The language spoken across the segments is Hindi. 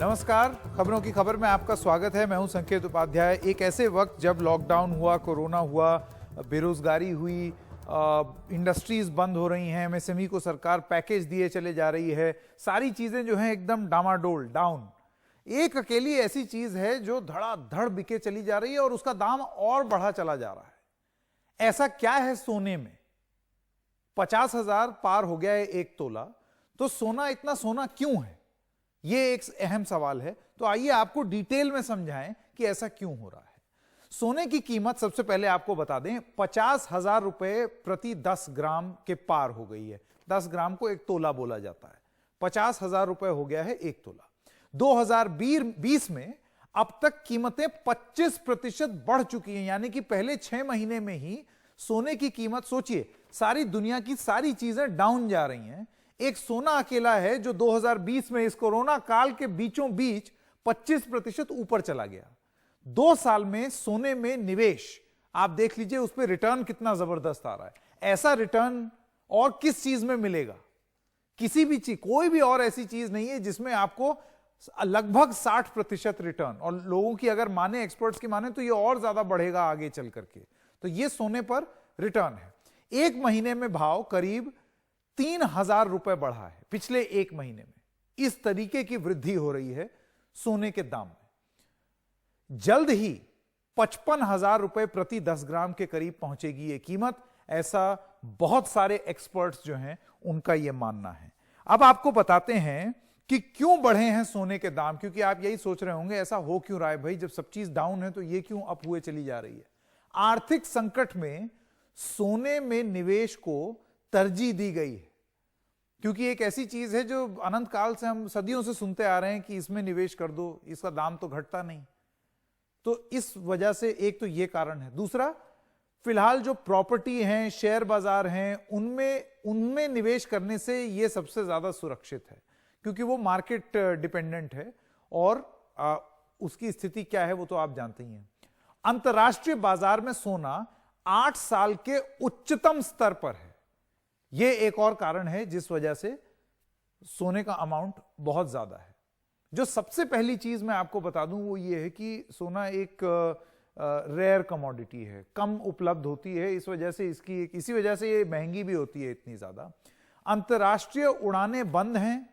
नमस्कार, खबरों की खबर में आपका स्वागत है। मैं हूं संकेत उपाध्याय। एक ऐसे वक्त जब लॉकडाउन हुआ, कोरोना हुआ, बेरोजगारी हुई, इंडस्ट्रीज बंद हो रही हैं, एमएसएमई को सरकार पैकेज दिए चले जा रही है, सारी चीजें जो हैं एकदम डामाडोल डाउन। एक अकेली ऐसी चीज है जो धड़ाधड़ बिके चली जा रही है और उसका दाम और बढ़ा चला जा रहा है। ऐसा क्या है सोने में? 50,000 पार हो गया है एक तोला। तो सोना इतना सोना क्यों है, यह एक अहम सवाल है। तो आइए आपको डिटेल में समझाएं कि ऐसा क्यों हो रहा है। सोने की कीमत सबसे पहले आपको बता दें, 50,000 रुपए प्रति 10 ग्राम के पार हो गई है। 10 ग्राम को एक तोला बोला जाता है। 50,000 रुपए हो गया है एक तोला। 2020 में अब तक कीमतें 25% बढ़ चुकी हैं, यानी कि पहले 6 महीने में ही सोने की कीमत, सोचिए, सारी दुनिया की सारी चीजें डाउन जा रही हैं, एक सोना अकेला है जो 2020 में इस कोरोना काल के बीचों बीच 25% ऊपर चला गया। 2 साल में सोने में निवेश आप देख लीजिए, उस पर रिटर्न कितना जबरदस्त आ रहा है। ऐसा रिटर्न और किस चीज में मिलेगा? किसी भी चीज, कोई भी और ऐसी चीज नहीं है जिसमें आपको लगभग 60% रिटर्न, और लोगों की अगर माने, एक्सपर्ट्स की माने, तो ये और ज्यादा बढ़ेगा आगे चल करके। तो ये सोने पर रिटर्न है। एक महीने में भाव करीब 3,000 रुपए बढ़ा है पिछले एक महीने में। इस तरीके की वृद्धि हो रही है सोने के दाम में। जल्द ही 55,000 रुपए प्रति 10 ग्राम के करीब पहुंचेगी ये कीमत, ऐसा बहुत सारे एक्सपर्ट्स जो हैं उनका यह मानना है। अब आपको बताते हैं कि क्यों बढ़े हैं सोने के दाम, क्योंकि आप यही सोच रहे होंगे ऐसा हो क्यों रहा है भाई, जब सब चीज डाउन है तो ये क्यों अप हुए चली जा रही है। आर्थिक संकट में सोने में निवेश को तरजीह दी गई है, क्योंकि एक ऐसी चीज है जो अनंत काल से हम सदियों से सुनते आ रहे हैं कि इसमें निवेश कर दो, इसका दाम तो घटता नहीं। तो इस वजह से एक तो ये कारण है। दूसरा, फिलहाल जो प्रॉपर्टी हैं, शेयर बाजार हैं, उनमें निवेश करने से ये सबसे ज्यादा सुरक्षित है, क्योंकि वो मार्केट डिपेंडेंट है और उसकी स्थिति क्या है वो तो आप जानते ही हैं। अंतर्राष्ट्रीय बाजार में सोना 8 साल के उच्चतम स्तर पर है। यह एक और कारण है जिस वजह से सोने का अमाउंट बहुत ज्यादा है। जो सबसे पहली चीज मैं आपको बता दूं वो ये है कि सोना एक रेयर कमोडिटी है, कम उपलब्ध होती है, इस वजह से इसी वजह से ये महंगी भी होती है इतनी ज्यादा। अंतर्राष्ट्रीय उड़ानें बंद हैं,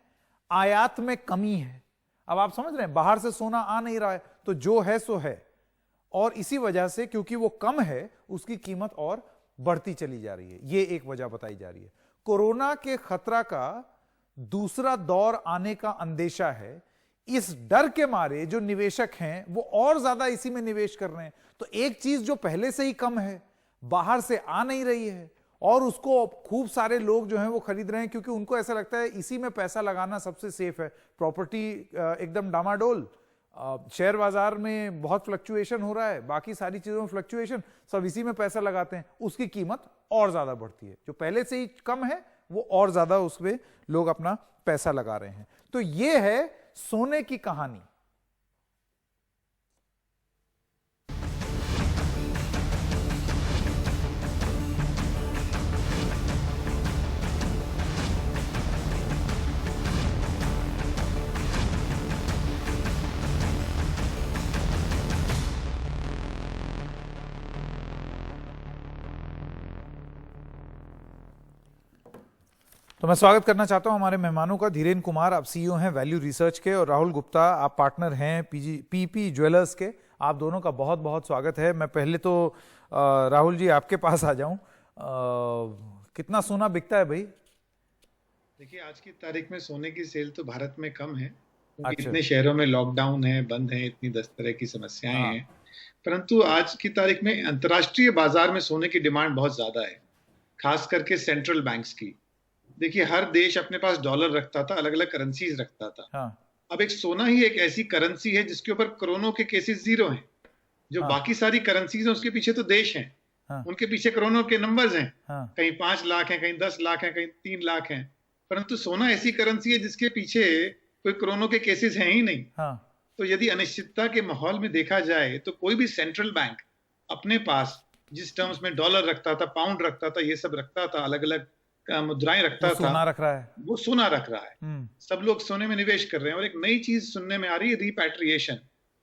आयात में कमी है। अब आप समझ रहे हैं, बाहर से सोना आ नहीं रहा है, तो जो है सो है, और इसी वजह से क्योंकि वो कम है उसकी कीमत और बढ़ती चली जा रही है। ये एक वजह बताई जा रही है। कोरोना के खतरा का दूसरा दौर आने का अंदेशा है। इस डर के मारे जो निवेशक हैं वो और ज्यादा इसी में निवेश कर रहे हैं। तो एक चीज जो पहले से ही कम है, बाहर से आ नहीं रही है, और उसको खूब सारे लोग जो हैं वो खरीद रहे हैं, क्योंकि उनको ऐसा लगता है इसी में पैसा लगाना सबसे सेफ है। प्रॉपर्टी एकदम डामाडोल, शेयर बाजार में बहुत फ्लक्चुएशन हो रहा है, बाकी सारी चीजों में फ्लक्चुएशन, सब इसी में पैसा लगाते हैं, उसकी कीमत और ज्यादा बढ़ती है। जो पहले से ही कम है वो और ज्यादा उसमें लोग अपना पैसा लगा रहे हैं। तो ये है सोने की कहानी। तो मैं स्वागत करना चाहता हूं हमारे मेहमानों का। धीरेन कुमार, आप सीईओ हैं वैल्यू रिसर्च के, और राहुल गुप्ता, आप पार्टनर हैं पीपी ज्वेलर्स के। आप दोनों का बहुत बहुत स्वागत है। मैं पहले तो राहुल जी आपके पास आ जाऊं। कितना सोना बिकता है भाई? देखिए, आज की तारीख में सोने की सेल तो भारत में कम है, क्योंकि अच्छा। इतने शहरों में लॉकडाउन है, बंद है, इतनी 10 तरह की समस्याएं हैं। परंतु आज की तारीख में अंतर्राष्ट्रीय बाजार में सोने की डिमांड बहुत ज्यादा है, खास करके सेंट्रल बैंक्स की। देखिए, हर देश अपने पास डॉलर रखता था, अलग अलग करेंसीज रखता था। अब एक सोना ही एक ऐसी करेंसी है जिसके ऊपर कोरोना के केसेस 0 हैं। जो बाकी सारी करेंसीज हैं उसके पीछे तो देश हैं, उनके पीछे कोरोना के नंबर्स हैं। कहीं 5 लाख हैं, कहीं 10 लाख हैं, कहीं 3 लाख हैं। परंतु सोना ऐसी करेंसी है जिसके पीछे कोई कोरोना के केसेस हैं ही नहीं। तो यदि अनिश्चितता के माहौल में देखा जाए तो कोई भी सेंट्रल बैंक अपने पास जिस टर्म्स में डॉलर रखता था, पाउंड रखता था, ये सब रखता था, अलग अलग मुद्राएं रखता वो सोना था, रख रहा है। वो सोना रख रहा है। सब लोग सोने में निवेश कर रहे हैं। और एक नई चीज सुनने में आ रही है, रिपैट्रिएशन।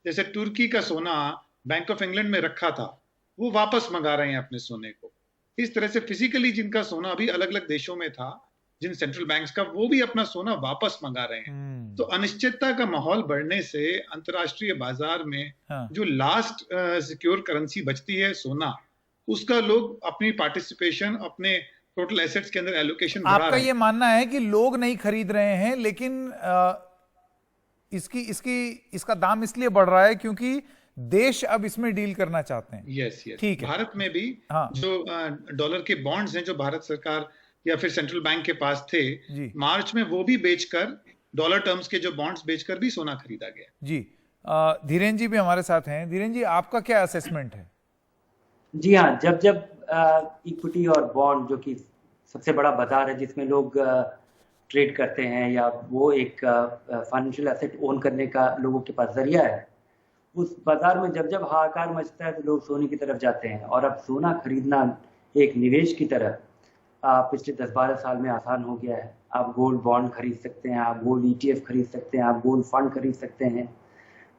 जैसे तुर्की का सोना बैंक ऑफ इंग्लैंड में रखा था, वो वापस मंगा रहे हैं अपने सोने को। इस तरह से फिजिकली जिनका सोना अभी अलग अलग देशों में था, जिन सेंट्रल बैंक्स का, वो भी अपना सोना वापस मंगा रहे हैं। तो अनिश्चितता का माहौल बढ़ने से अंतर्राष्ट्रीय बाजार में जो लास्ट सिक्योर करेंसी बचती है सोना, उसका लोग अपनी पार्टिसिपेशन, अपने टोटल एसेट्स के अंदर एलोकेशन बढ़ा रहे हैं। आपका ये मानना है कि लोग नहीं खरीद रहे हैं, लेकिन इसका दाम इसलिए बढ़ रहा है क्योंकि देश अब इसमें डील करना चाहते हैं। यस यस, ठीक है। भारत में भी जो डॉलर के बॉन्ड्स हैं जो भारत सरकार या फिर सेंट्रल बैंक के पास थे, मार्च में वो भी बेचकर, डॉलर टर्म्स के जो बॉन्ड्स बेचकर भी सोना खरीदा गया। जी, धीरेन जी भी हमारे साथ हैं। धीरेन जी, आपका क्या असेसमेंट है? जी हाँ, जब इक्विटी और बॉन्ड, जो कि सबसे बड़ा बाजार है जिसमें लोग ट्रेड करते हैं, या वो एक फाइनेंशियल एसेट ओन करने का लोगों के पास जरिया है, उस बाजार में जब हाहाकार मचता है तो लोग सोने की तरफ जाते हैं। और अब सोना खरीदना एक निवेश की तरह पिछले 10-12 साल में आसान हो गया है। आप गोल्ड बॉन्ड खरीद सकते हैं, आप गोल्ड ETF खरीद सकते हैं, आप गोल्ड फंड खरीद सकते हैं।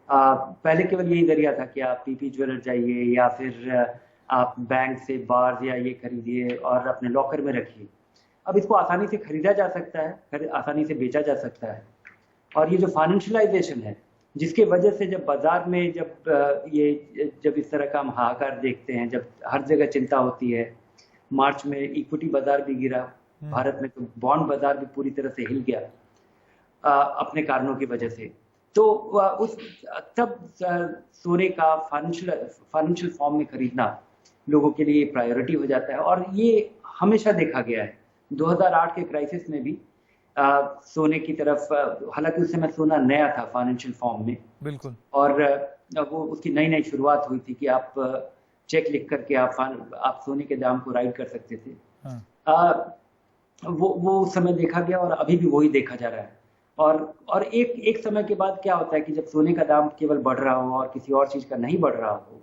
पहले केवल यही जरिया था कि आप PP ज्वेलर जाइए, या फिर आप बैंक से बार्स या ये खरीदिए और अपने लॉकर में रखिए। अब इसको आसानी से खरीदा जा सकता है, आसानी से बेचा जा सकता है। और ये जो फाइनेंशियलाइजेशन है, जिसके वजह से जब बाजार में जब इस तरह का हम हाहाकार देखते हैं, जब हर जगह चिंता होती है, मार्च में इक्विटी बाजार भी गिरा भारत में, तो बॉन्ड बाजार भी पूरी तरह से हिल गया अपने कारणों की वजह से। तो तब सोने का फाइनेंशियल फॉर्म में खरीदना लोगों के लिए प्रायोरिटी हो जाता है। और ये हमेशा देखा गया है। 2008 के क्राइसिस में भी सोने की तरफ, हालांकि उस समय सोना नया था फाइनेंशियल फॉर्म में, बिल्कुल, और वो उसकी नई नई शुरुआत हुई थी कि आप चेक लिख करके आप सोने के दाम को राइट कर सकते थे। वो उस समय देखा गया, और अभी भी वही देखा जा रहा है। और एक समय के बाद क्या होता है कि जब सोने का दाम केवल बढ़ रहा हो और किसी और चीज का नहीं बढ़ रहा हो,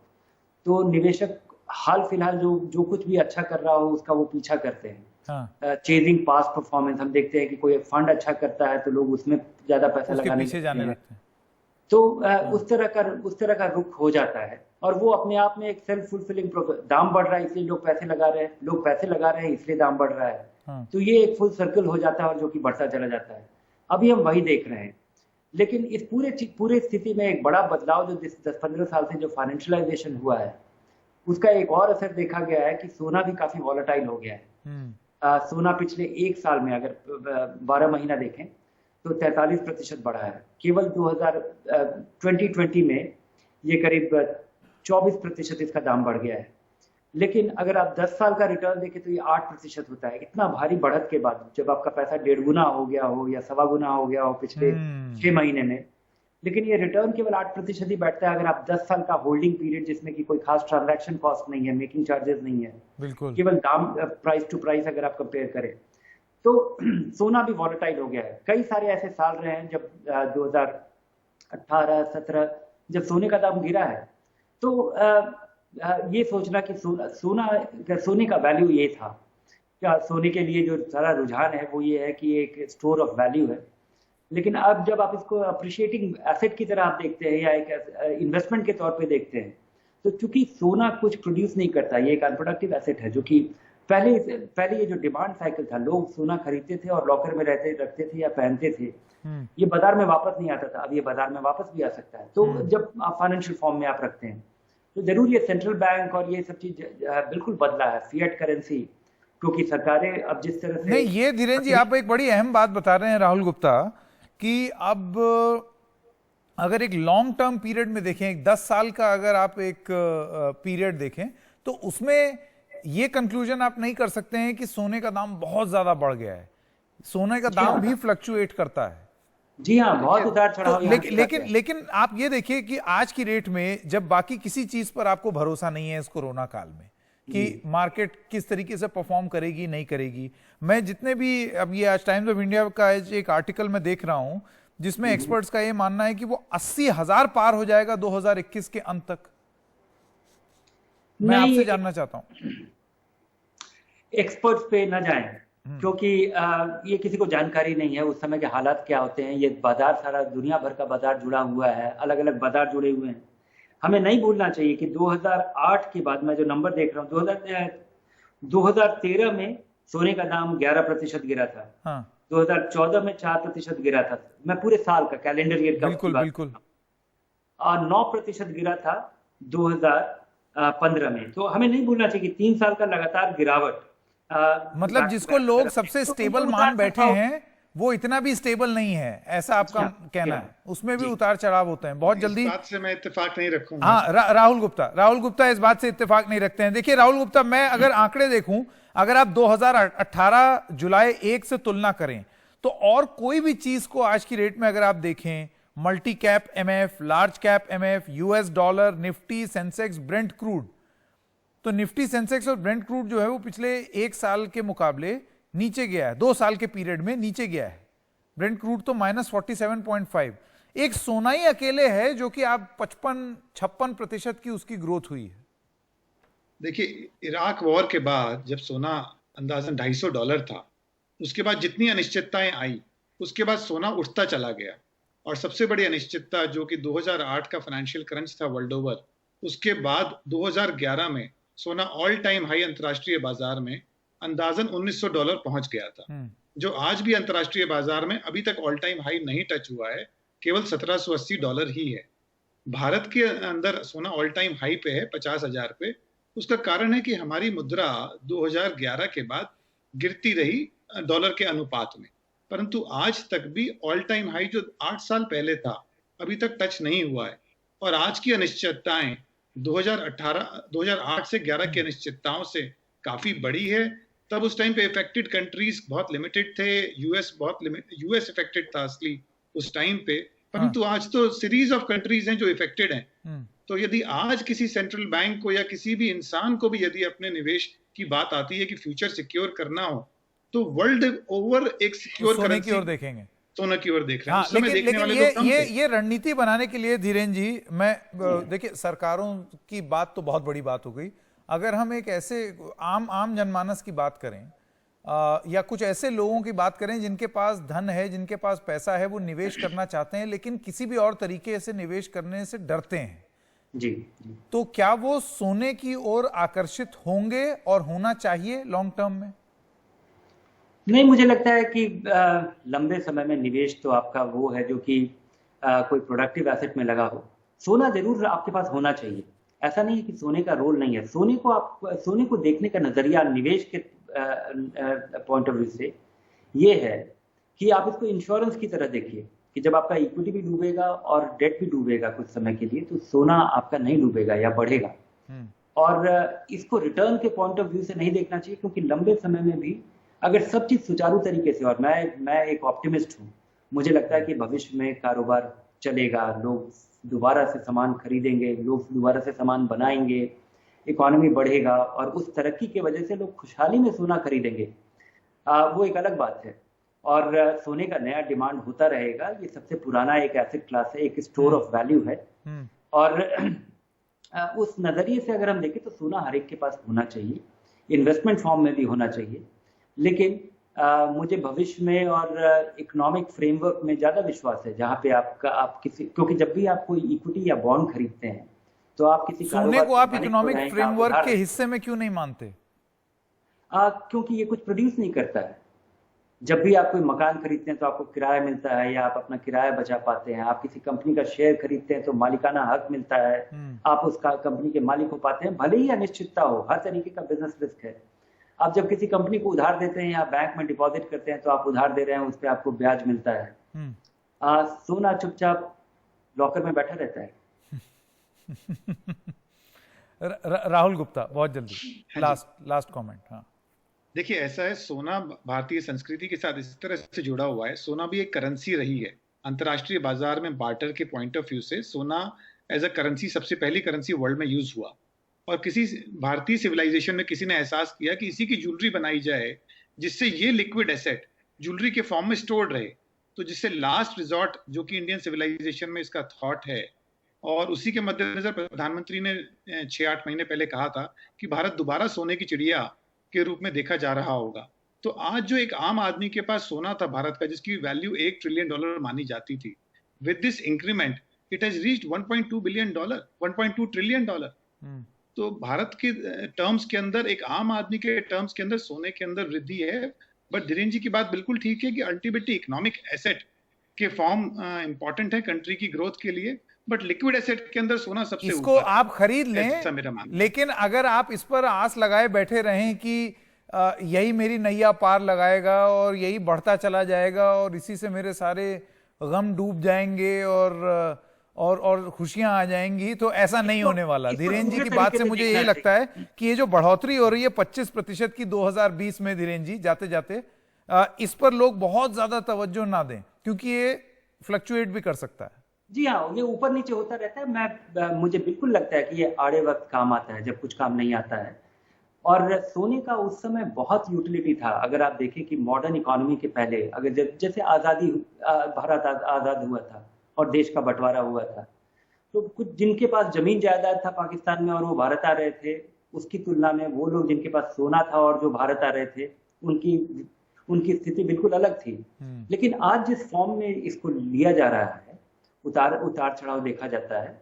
तो निवेशक हाल फिलहाल जो कुछ भी अच्छा कर रहा हो उसका वो पीछा करते हैं। चेजिंग पास्ट परफॉर्मेंस, हम देखते हैं कि कोई फंड अच्छा करता है तो लोग उसमें ज्यादा पैसा लगाने जाने लगते हैं। तो उस तरह का रुख हो जाता है, और वो अपने आप में एक सेल्फ फुलफिलिंग, दाम बढ़ रहा है इसलिए लोग पैसे लगा रहे हैं, लोग पैसे लगा रहे हैं इसलिए दाम बढ़ रहा है। तो ये एक फुल सर्कल हो जाता है, और जो कि बढ़ता चला जाता है। अभी हम वही देख रहे हैं। लेकिन इस पूरे स्थिति में एक बड़ा बदलाव जो 10-15 साल से जो फाइनेंशियलाइजेशन हुआ है, उसका एक और असर देखा गया है कि सोना भी काफी वॉलेटाइल हो गया है। सोना पिछले एक साल में अगर 12 महीना देखें तो 43% बढ़ा है। केवल 2020 में ये करीब 24% इसका दाम बढ़ गया है। लेकिन अगर आप 10 साल का रिटर्न देखें तो ये 8% होता है। इतना भारी बढ़त के बाद, जब आपका पैसा 1.5 गुना हो गया हो या 1.25 गुना हो गया हो पिछले 6 महीने में, लेकिन ये रिटर्न केवल 8% ही बैठता है अगर आप 10 साल का होल्डिंग पीरियड, जिसमें कि कोई खास ट्रांजैक्शन कॉस्ट नहीं है, मेकिंग चार्जेस नहीं है, बिल्कुल, केवल दाम प्राइस टू प्राइस अगर आप कंपेयर करें, तो सोना भी वॉलेटाइल हो गया है। कई सारे ऐसे साल रहे हैं जब 2018-17 जब सोने का दाम गिरा है, तो ये सोचना कि सोने का वैल्यू ये था, क्या सोने के लिए जो सारा रुझान है वो ये है कि एक स्टोर ऑफ वैल्यू है। लेकिन अब जब आप इसको अप्रिशिएटिंग एसेट की तरह आप देखते हैं या एक इन्वेस्टमेंट के तौर पे देखते हैं, तो चूंकि सोना कुछ प्रोड्यूस नहीं करता, ये एक अनप्रोडक्टिव एसेट है, जो कि पहले ये जो डिमांड साइकिल था, लोग सोना खरीदते थे और लॉकर में रखते थे या पहनते थे, ये बाजार में वापस नहीं आता था। अब ये बाजार में वापस भी आ सकता है। तो जब आप फाइनेंशियल फॉर्म में आप रखते हैं तो जरूर ये सेंट्रल बैंक और ये सब चीज बिल्कुल बदला है, फिएट करेंसी, क्योंकि सरकारें अब जिस तरह से नहीं, ये धीरेन जी आप एक बड़ी अहम बात बता रहे हैं राहुल गुप्ता, कि अब अगर एक लॉन्ग टर्म पीरियड में देखें, एक 10 साल का अगर आप एक पीरियड देखें, तो उसमें ये कंक्लूजन आप नहीं कर सकते हैं कि सोने का दाम बहुत ज्यादा बढ़ गया है। सोने का दाम भी फ्लक्चुएट करता है। जी हाँ, बहुत उतार चढ़ाव। लेकिन आप ये देखिए कि आज की रेट में, जब बाकी किसी चीज पर आपको भरोसा नहीं है इस कोरोना काल में कि मार्केट किस तरीके से परफॉर्म करेगी नहीं करेगी, मैं जितने भी, अब ये आज टाइम्स ऑफ इंडिया का एक आर्टिकल मैं देख रहा हूं जिसमें एक्सपर्ट्स का ये मानना है कि वो 80,000 पार हो जाएगा 2021 के अंत तक। मैं आपसे जानना चाहता हूं। एक्सपर्ट्स पे न जाएं, क्योंकि ये किसी को जानकारी नहीं है उस समय के हालात क्या होते हैं। ये बाजार सारा दुनिया भर का बाजार जुड़ा हुआ है, अलग अलग बाजार जुड़े हुए हैं। हमें नहीं भूलना चाहिए कि 2008 के बाद मैं जो नंबर देख रहा हूँ, 2013 में सोने का दाम 11% गिरा था। हाँ। 2014 में 4% गिरा था। मैं पूरे साल का कैलेंडर ईयर का बिल्कुल बिल्कुल। और 9% गिरा था 2015 में। तो हमें नहीं भूलना चाहिए कि 3 साल का लगातार गिरावट, मतलब जिसको लोग सबसे स्टेबल मान बैठे हैं वो इतना भी स्टेबल नहीं है, ऐसा आपका कहना है? उसमें भी उतार चढ़ाव होते हैं बहुत जल्दी। इस बात से मैं इत्तेफाक नहीं रखूंगा। हाँ, राहुल गुप्ता इस बात से इत्तेफाक नहीं रखते हैं। देखिए राहुल गुप्ता, मैं अगर आंकड़े देखूं, अगर आप 2018 जुलाई 1 से तुलना करें तो और कोई भी चीज को आज की रेट में अगर आप देखें, multi cap MF, large cap MF, US dollar, Nifty, Sensex, Brent crude, तो निफ्टी, सेंसेक्स और ब्रेंट क्रूड जो है वो पिछले 1 साल के मुकाबले नीचे गया है, 2 साल के पीरियड में नीचे गया है। ब्रेंट क्रूड तो -47.5। एक सोना ही अकेले है जो कि आप 55-56% की उसकी ग्रोथ हुई है। देखिए, इराक वॉर के बाद जब सोना अंदाजन $250 था, उसके बाद जितनी अनिश्चितताएं आई, उसके बाद सोना उठता चला गया। और सबसे बड़ी अनिश्चितता जो कि 2008 का फाइनेंशियल क्रंच था वर्ल्ड ओवर, उसके बाद 2011 में सोना ऑल टाइम हाई अंतर्राष्ट्रीय बाजार में अंदाजन $1900 पहुंच गया था, जो आज भी अंतर्राष्ट्रीय बाजार में अभी तक ऑल टाइम हाई नहीं टच हुआ है, केवल $1780 ही है। भारत के अंदर सोना ऑल टाइम हाई पे है 50,000 पे। उसका कारण है कि हमारी मुद्रा 2011 के बाद गिरती रही डॉलर के अनुपात में, परंतु आज तक भी ऑल टाइम हाई जो 8 साल पहले था अभी तक टच नहीं हुआ है। और आज की अनिश्चितताएं 2008 से 11 की अनिश्चितताओं से काफी बड़ी है। तब उस टाइम पे इफेक्टेड कंट्रीज बहुत लिमिटेड थे, यूएस इफेक्टेड था असली उस टाइम पे, परंतु आज तो सीरीज ऑफ कंट्रीज हैं जो इफेक्टेड हैं। तो यदि आज किसी सेंट्रल बैंक को या किसी भी इंसान को भी यदि अपने निवेश की बात आती है कि फ्यूचर सिक्योर करना हो, तो वर्ल्ड ओवर एक सिक्योर सोने की ओर देखेंगे, सोने की ओर देख रहे हैं। हाँ, लेकिन ये रणनीति बनाने के लिए धीरेन जी, मैं देखिए सरकारों की बात तो बहुत बड़ी बात हो गई। अगर हम एक ऐसे आम जनमानस की बात करें या कुछ ऐसे लोगों की बात करें जिनके पास धन है, जिनके पास पैसा है, वो निवेश करना चाहते हैं लेकिन किसी भी और तरीके से निवेश करने से डरते हैं जी, तो क्या वो सोने की ओर आकर्षित होंगे और होना चाहिए लॉन्ग टर्म में? नहीं, मुझे लगता है कि लंबे समय में निवेश तो आपका वो है जो कि कोई प्रोडक्टिव एसेट में लगा हो। सोना जरूर आपके पास होना चाहिए, ऐसा नहीं है कि सोने का रोल नहीं है। सोने को देखने का नजरिया निवेश के पॉइंट ऑफ व्यू से ये है कि आप इसको इंश्योरेंस की तरह देखिए कि जब आपका इक्विटी भी डूबेगा और डेट भी डूबेगा कुछ समय के लिए, तो सोना आपका नहीं डूबेगा या बढ़ेगा। और इसको रिटर्न के पॉइंट ऑफ व्यू से नहीं देखना चाहिए, क्योंकि लंबे समय में भी अगर सब चीज सुचारू तरीके से, और मैं एक ऑप्टिमिस्ट हूँ, मुझे लगता है कि भविष्य में कारोबार चलेगा, लोग दोबारा से सामान खरीदेंगे, लोग दोबारा से सामान बनाएंगे, इकोनॉमी बढ़ेगा और उस तरक्की की वजह से लोग खुशहाली में सोना खरीदेंगे। वो एक अलग बात है। और सोने का नया डिमांड होता रहेगा। ये सबसे पुराना एक एसेट क्लास है, एक स्टोर ऑफ वैल्यू है। और उस नजरिए से अगर हम देखें तो सोना हर एक के पास होना चाहिए, इन्वेस्टमेंट फॉर्म में भी होना चाहिए। लेकिन मुझे भविष्य में और इकोनॉमिक फ्रेमवर्क में ज्यादा विश्वास है, जहाँ पे क्योंकि जब भी आप कोई इक्विटी या बॉन्ड खरीदते हैं तो आप किसी सोने को आप इकोनॉमिक फ्रेमवर्क के हिस्से में क्यों नहीं मानते? क्योंकि ये कुछ प्रोड्यूस नहीं करता है। जब भी आप कोई मकान खरीदते हैं तो आपको किराया मिलता है या आप अपना किराया बचा पाते हैं। आप किसी कंपनी का शेयर खरीदते हैं तो मालिकाना हक मिलता है, आप उस कंपनी के मालिक हो पाते हैं, भले ही अनिश्चितता हो, हर तरीके का बिजनेस रिस्क है। आप जब किसी कंपनी को उधार देते हैं या बैंक में डिपॉजिट करते हैं तो आप उधार दे रहे हैं, उस पर आपको ब्याज मिलता है। सोना चुपचाप लॉकर में बैठा रहता है। राहुल गुप्ता, बहुत जल्दी लास्ट कमेंट। हाँ, देखिए, ऐसा है, सोना भारतीय संस्कृति के साथ इस तरह से जुड़ा हुआ है। सोना भी एक करेंसी रही है अंतर्राष्ट्रीय बाजार में। बार्टर के पॉइंट ऑफ व्यू से सोना एज अ करेंसी सबसे पहली करेंसी वर्ल्ड में यूज हुआ, और किसी भारतीय सिविलाइजेशन में किसी ने एहसास किया कि इसी की ज्वेलरी बनाई जाए जिससे ये लिक्विड एसेट ज्वेलरी के फॉर्म में स्टोर्ड रहे, तो जिससे लास्ट रिजॉर्ट जो कि इंडियन सिविलाइजेशन में इसका थॉट है। और उसी के मद्देनजर प्रधानमंत्री ने 6-8 महीने पहले कहा था कि भारत दोबारा सोने की चिड़िया के रूप में देखा जा रहा होगा। तो आज जो एक आम आदमी के पास सोना था भारत का, जिसकी वैल्यू $1 ट्रिलियन मानी जाती थी, with this increment it has reached $1.2 billion, $1.2 trillion. तो भारत के टर्म्स के अंदर, एक आम आदमी के टर्म्स के अंदर सोने के अंदर वृद्धि है। बट धीरेन्द्र जी की बात बिल्कुल ठीक है कि अल्टीमेटली इकोनॉमिक एसेट के फॉर्म इंपॉर्टेंट है कंट्री की ग्रोथ के लिए, बट लिक्विड एसेट के अंदर सोना सबसे इसको आप खरीद लें, ऐसा मेरा मानना है। लेकिन अगर आप इस पर आस लगाए बैठे रहें कि यही मेरी नैया पार लगाएगा और यही बढ़ता चला जाएगा और इसी से मेरे सारे गम डूब जाएंगे और खुशियां आ जाएंगी, तो ऐसा नहीं होने वाला। धीरेन्द्र जी की बात से मुझे यही लगता है कि ये जो बढ़ोतरी हो रही है 25% की 2020 में, धीरेन्द्र जी जाते जाते इस पर लोग बहुत ज्यादा तवज्जो ना दें, क्योंकि ये फ्लक्चुएट भी कर सकता है। जी हाँ, ये ऊपर नीचे होता रहता है। मुझे बिल्कुल लगता है कि ये आड़े वक्त काम आता है जब कुछ काम नहीं आता है। और सोने का उस समय बहुत यूटिलिटी था। अगर आप देखें कि मॉडर्न इकोनॉमी के पहले, अगर जैसे भारत आज़ाद हुआ था और देश का बंटवारा हुआ था, तो कुछ जिनके पास जमीन जायदाद था पाकिस्तान में और वो भारत आ रहे थे, उसकी तुलना में वो लोग जिनके पास सोना था और जो भारत आ रहे थे, उनकी स्थिति बिल्कुल अलग थी। लेकिन आज जिस फॉर्म में इसको लिया जा रहा है, उतार चढ़ाव देखा जाता है,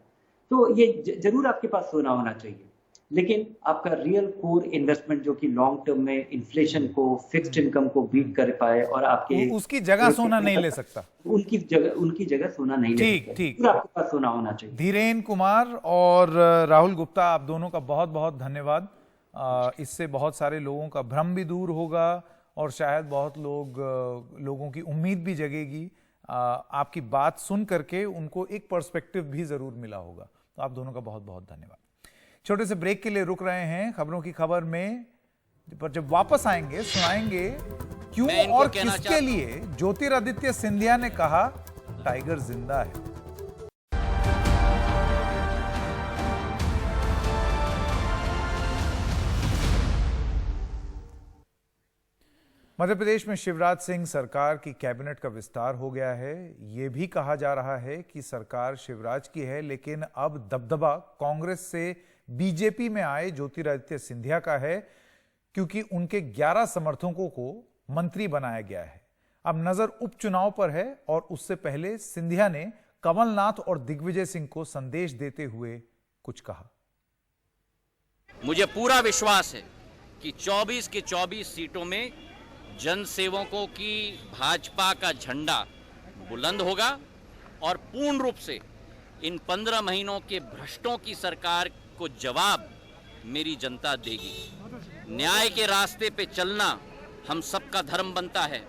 तो ये जरूर आपके पास सोना होना चाहिए, लेकिन आपका रियल कोर इन्वेस्टमेंट जो कि लॉन्ग टर्म में इन्फ्लेशन को, फिक्स्ड इनकम को बीट कर पाए और आपके उसकी जगह सोना नहीं ले सकता, उनकी जगह सोना नहीं ले सकता। ठीक, आपके पास सोना होना चाहिए। धीरेन्द्र कुमार और राहुल गुप्ता, आप दोनों का बहुत बहुत धन्यवाद। इससे बहुत सारे लोगों का भ्रम भी दूर होगा और शायद बहुत लोगों की उम्मीद भी जगेगी। आपकी बात सुन करके उनको एक पर्सपेक्टिव भी जरूर मिला होगा। तो आप दोनों का बहुत बहुत धन्यवाद। छोटे से ब्रेक के लिए रुक रहे हैं खबरों की खबर में, पर जब वापस आएंगे सुनाएंगे क्यों और किसके लिए ज्योतिरादित्य सिंधिया ने कहा टाइगर जिंदा है। मध्य प्रदेश में शिवराज सिंह सरकार की कैबिनेट का विस्तार हो गया है। यह भी कहा जा रहा है कि सरकार शिवराज की है, लेकिन अब दबदबा कांग्रेस से बीजेपी में आए ज्योतिरादित्य सिंधिया का है, क्योंकि उनके 11 समर्थकों को मंत्री बनाया गया है। अब नजर उपचुनाव पर है और उससे पहले सिंधिया ने कमलनाथ और दिग्विजय सिंह को संदेश देते हुए कुछ कहा। मुझे पूरा विश्वास है कि 24 की 24 सीटों में जनसेवकों की भाजपा का झंडा बुलंद होगा और पूर्ण रूप से इन 15 महीनों के भ्रष्टों की सरकार को जवाब मेरी जनता देगी। न्याय के रास्ते पे चलना हम सबका धर्म बनता है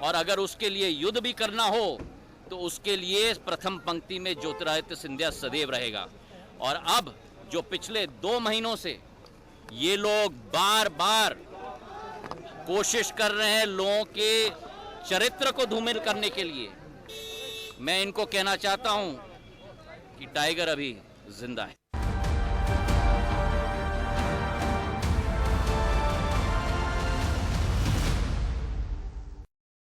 और अगर उसके लिए युद्ध भी करना हो तो उसके लिए प्रथम पंक्ति में ज्योतिरादित्य सिंधिया सदैव रहेगा। और अब जो पिछले 2 महीनों से ये लोग बार बार कोशिश कर रहे हैं लोगों के चरित्र को धूमिल करने के लिए, मैं इनको कहना चाहता हूं कि टाइगर अभी जिंदा है।